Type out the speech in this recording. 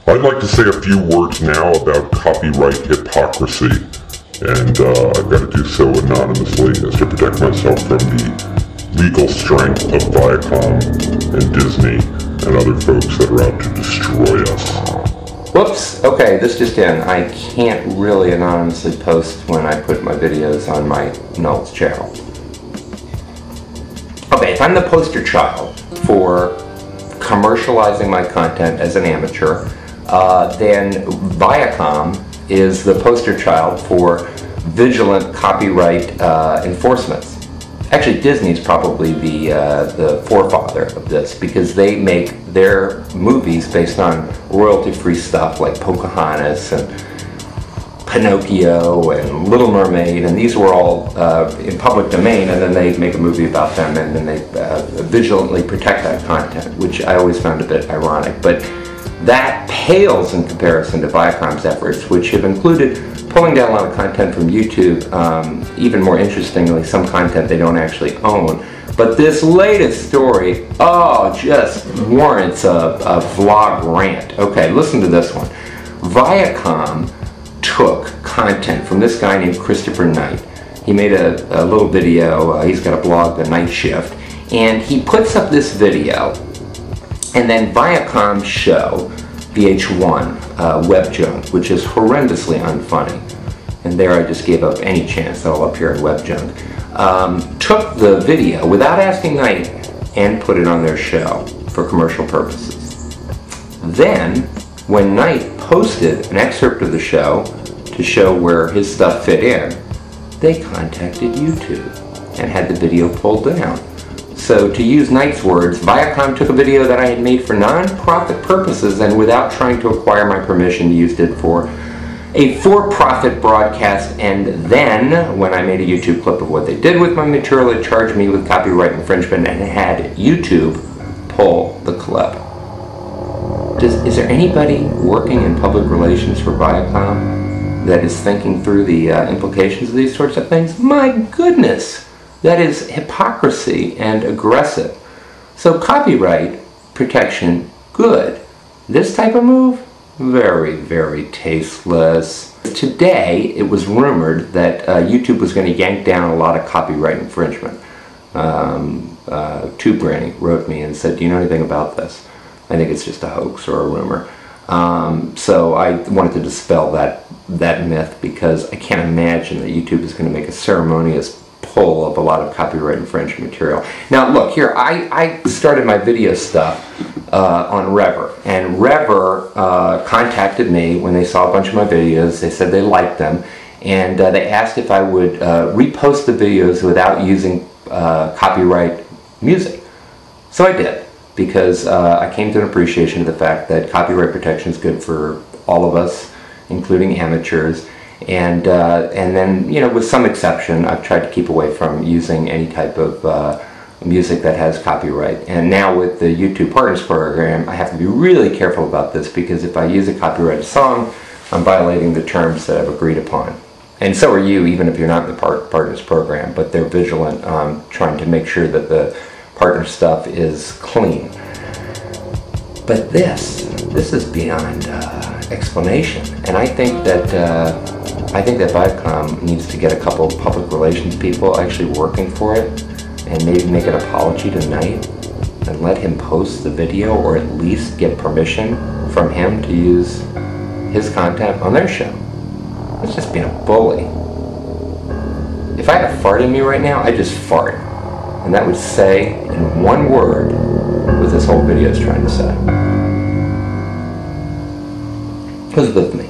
I'd like to say a few words now about copyright hypocrisy, and I've got to do so anonymously as to protect myself from the legal strength of Viacom and Disney and other folks that are out to destroy us. Whoops, okay, this just in. I can't really anonymously post when I put my videos on my Knowles channel. Okay, if I'm the poster child for commercializing my content as an amateur, then Viacom is the poster child for vigilant copyright enforcements. Actually, Disney's probably the forefather of this, because they make their movies based on royalty-free stuff like Pocahontas and Pinocchio and Little Mermaid, and these were all in public domain, and then they make a movie about them, and then they vigilantly protect that content, which I always found a bit ironic. But that pales in comparison to Viacom's efforts, which have included pulling down a lot of content from YouTube, even more interestingly, some content they don't actually own. But this latest story, just warrants a vlog rant. Okay, listen to this one. Viacom took content from this guy named Christopher Knight. He made a little video. He's got a blog, The Night Shift, and he puts up this video, and then Viacom's show, VH1, Web Junk, which is horrendously unfunny, and there I just gave up any chance that I'll appear in Web Junk, took the video without asking Knight and put it on their show for commercial purposes. Then, when Knight posted an excerpt of the show to show where his stuff fit in, they contacted YouTube and had the video pulled down. So, to use Knight's words, Viacom took a video that I had made for non-profit purposes, and without trying to acquire my permission, used it for a for-profit broadcast, and then, when I made a YouTube clip of what they did with my material, they charged me with copyright infringement and had YouTube pull the clip. Is there anybody working in public relations for Viacom that is thinking through the implications of these sorts of things? My goodness! That is hypocrisy and aggressive. So copyright protection, good. This type of move, very, very tasteless. Today, it was rumored that YouTube was going to yank down a lot of copyright infringement. Tube Granny wrote me and said, do you know anything about this? I think it's just a hoax or a rumor. So I wanted to dispel that myth, because I can't imagine that YouTube is going to make a ceremonious pull of a lot of copyright infringement material. Now look here, I started my video stuff on Rever, and Rever contacted me when they saw a bunch of my videos. They said they liked them, and they asked if I would repost the videos without using copyright music. So I did, because I came to an appreciation of the fact that copyright protection is good for all of us, including amateurs. And then, you know, with some exception, I've tried to keep away from using any type of music that has copyright. And now with the YouTube Partners Program, I have to be really careful about this, because if I use a copyrighted song, I'm violating the terms that I've agreed upon. And so are you, even if you're not in the Partners Program, but they're vigilant, trying to make sure that the partner stuff is clean. But this is beyond explanation, and I think that Viacom needs to get a couple of public relations people actually working for it, and maybe make an apology to Knight and let him post the video, or at least get permission from him to use his content on their show. It's just being a bully. If I had a fart in me right now, I'd just fart, and that would say in one word what this whole video is trying to say. Who's with me?